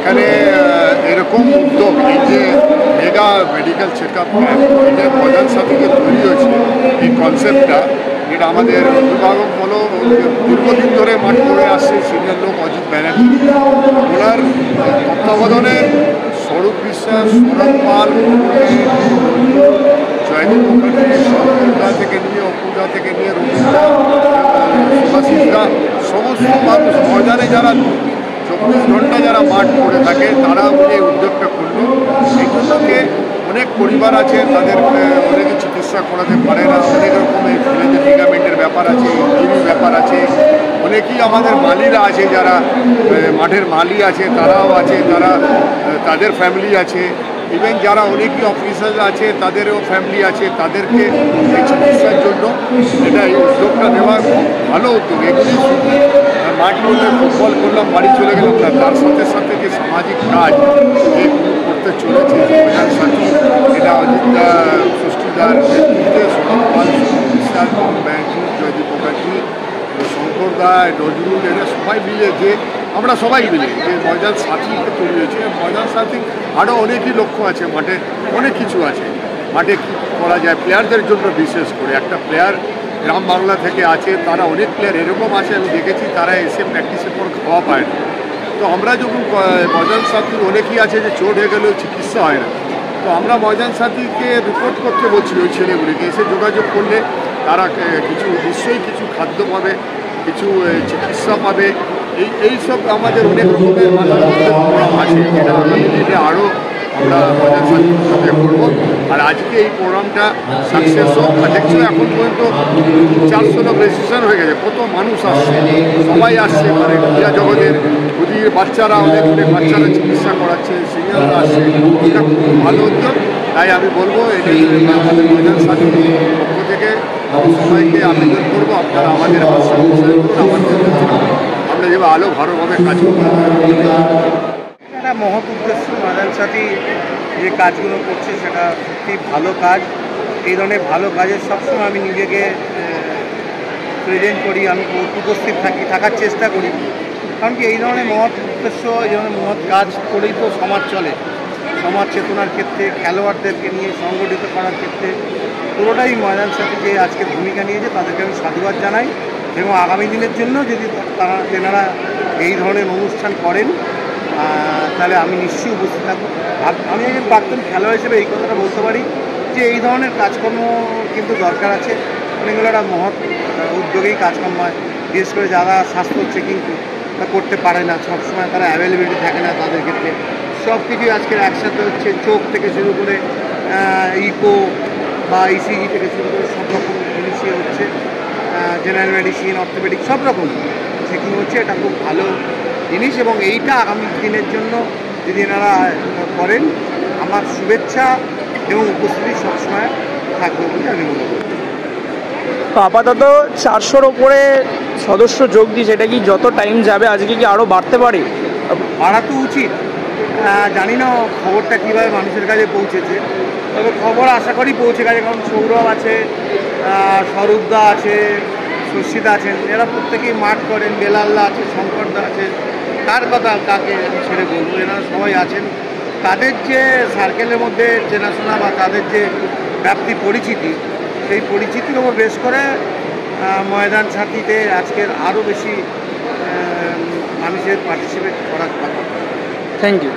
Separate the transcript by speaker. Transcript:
Speaker 1: এখানে এরকম উদ্যোগ, এই যে mega medical check up camp, এটা ময়দান সাথী যে তৈরি হয়েছে এই কনসেপ্টটা, এটা আমাদের অভিভাবক হলো দীর্ঘদিন ধরে মাঠ করে আসছে সিনিয়র লোক অজিত ব্যানার্জি, ওনার তত্ত্বাবধানে স্বরূপ বিশ্বাস, সৌরভ পাল, জয়দীপ মুখার্জি, শঙ্করদা থেকে নিয়ে অপুদা থেকে নিয়ে রবীন্দ্রা, সুভাষিসদা, সমস্ত মানুষ ময়দানে যারা 24 ঘন্টা যারা মাঠ করে থাকে তারা এই উদ্যোগটা করলো। এই জন্যকে অনেক পরিবার আছে, তাদের অনেকে চিকিৎসা করাতে পারে না, অনেক রকমের ছেলেদের লিগামেন্টের ব্যাপার আছে, ইঞ্জুরির ব্যাপার আছে, অনেকেই আমাদের মালিরা আছে যারা মাঠের মালি আছে, তারাও আছে, তাদের ফ্যামিলি আছে, ইভেন যারা অনেকই অফিসার আছে তাদেরও ফ্যামিলি আছে, তাদেরকে এই চিকিৎসার জন্য এটা এই উদ্যোগটা নেওয়া ভালো উদ্যোগ। এগুলি শুধু মাঠ করলে ফুটবল করলাম বাড়ি চলে গেলাম না, তার সাথে সাথে যে সামাজিক কাজ এগুলো করতে চলেছে ময়দান সাথী, এটা অজিতদা, সৃষ্টিদার নেতৃত্বে, সৌরভ পাল, বিশ্বাস, ব্যানার্জি, জয়দীপ মুখার্জি, শঙ্করদা, নজরুল, এরা সবাই মিলে যে আমরা সবাই মিলে যে ময়দান সাথীকে তৈরি হয়েছে। ময়দান সাথী আরও অনেকই লক্ষ্য আছে, মাঠে অনেক কিছু আছে, মাঠে কী করা যায় প্লেয়ারদের জন্য, বিশেষ করে একটা প্লেয়ার গ্রাম বাংলা থেকে আছে, তারা অনেক প্লেয়ার এরকম আছে আমি দেখেছি তারা এসে প্র্যাকটিসের পর খাওয়া পায় না। তো আমরা যখন ময়দান সাথীর অনেকেই আছে যে চোট হয়ে গেলেও চিকিৎসা হয় না, তো আমরা ময়দান সাথীকে রিপোর্ট করতে বলছি ওই ছেলেগুলিকে, এসে যোগাযোগ করলে তারা কিছু নিশ্চয়ই কিছু খাদ্য পাবে, কিছু চিকিৎসা পাবে। এইসব আমাদের অনেক রকমের প্রোগ্রাম আছে, যেটা আগামী দিনে আরও আমরা ময়দান সাথীর সাথে করবো। আর আজকে এই প্রোগ্রামটা সাকসেস হোক। দেখছো এখন পর্যন্ত 400 লোক রেজিস্ট্রেশন হয়ে গেছে, কত মানুষ আসছে, সবাই আসছে, মানে ক্রীড়া জগতের খুদির বাচ্চারা, অনেক বাচ্চারা চিকিৎসা করাচ্ছে, সিনিয়ররা আসছে, এটা খুব ভালো উদ্যোগ। তাই আমি বলবো এটা আমাদের ময়দান সাথীর পক্ষ থেকে আমি সবাইকে আবেদন করবো, আপনারা আমাদের আমরা যেভাবে আলো ভালোভাবে কাজ করবো।
Speaker 2: একটা মহৎ উদ্দেশ্য, ময়দান সাথী যে কাজগুলো করছে সেটা সত্যি ভালো কাজ। এই ধরনের ভালো কাজের সবসময় আমি নিজেকে প্রেজেন্ট করি, আমি উপস্থিত থাকার চেষ্টা করি, কারণ কি এই ধরনের মহৎ উদ্দেশ্য, এই ধরনের মহৎ কাজ করেই তো সমাজ চলে। সমাজ চেতনার ক্ষেত্রে, খেলোয়াড়দেরকে নিয়ে সংগঠিত করার ক্ষেত্রে পুরোটাই ময়দান সাথী যে আজকে ভূমিকা নিয়েছে তাদেরকে আমি সাধুবাদ জানাই। এবং আগামী দিনের জন্য যদি তেনারা এই ধরনের অনুষ্ঠান করেন তাহলে আমি নিশ্চয়ই উপস্থিত থাকবো। আমি একজন প্রাক্তন খেলোয়াড় হিসেবে এই কথাটা বলতে পারি যে এই ধরনের কাজকর্ম কিন্তু দরকার আছে। অনেকগুলো একটা মহৎ উদ্যোগেই কাজকর্ম হয়, বিশেষ করে যারা স্বাস্থ্য চেকিং করতে পারে না, সবসময় তারা অ্যাভেলেবিলিটি থাকে না, তাদের ক্ষেত্রে সব কিছুই আজকের একসাথে হচ্ছে। চোখ থেকে শুরু করে ইকো বা ইসিজি থেকে শুরু করে সব রকম জিনিসই হচ্ছে, জেনারেল মেডিসিন, অর্থোপেডিক সব রকম চেকিং হচ্ছে। এটা খুব ভালো জিনিস এবং এইটা আগামী দিনের জন্য যদি এনারা করেন আমার শুভেচ্ছা এবং উপস্থিতি সবসময় থাকবে বলে আমি মনে করি।
Speaker 3: আপাতত 400-র ওপরে সদস্য যোগ দিয়েছে, এটা কি যত টাইম যাবে আজকে কি আরও বাড়তে পারে?
Speaker 2: বাড়া তো উচিত, জানি না খবরটা কীভাবে মানুষের কাছে পৌঁছেছে, তবে খবর আশা করি পৌঁছে গেছে, কারণ সৌরভ আছে, স্বরূপদা আছে, সুশীতা আছেন, এরা প্রত্যেকেই মাঠ করেন, বেলালদা আছে, শঙ্করদা আছে, কার কথা কাকে আমি ছেড়ে বলবো, এনারা সবাই আছেন। তাদের যে সার্কেলের মধ্যে চেনাশোনা বা তাদের যে ব্যাপ্তি পরিচিতি, সেই পরিচিতির ওপর বেশ করে ময়দান সাথীতে আজকের আরও বেশি মানুষের পার্টিসিপেট করার কথা।
Speaker 3: Thank you.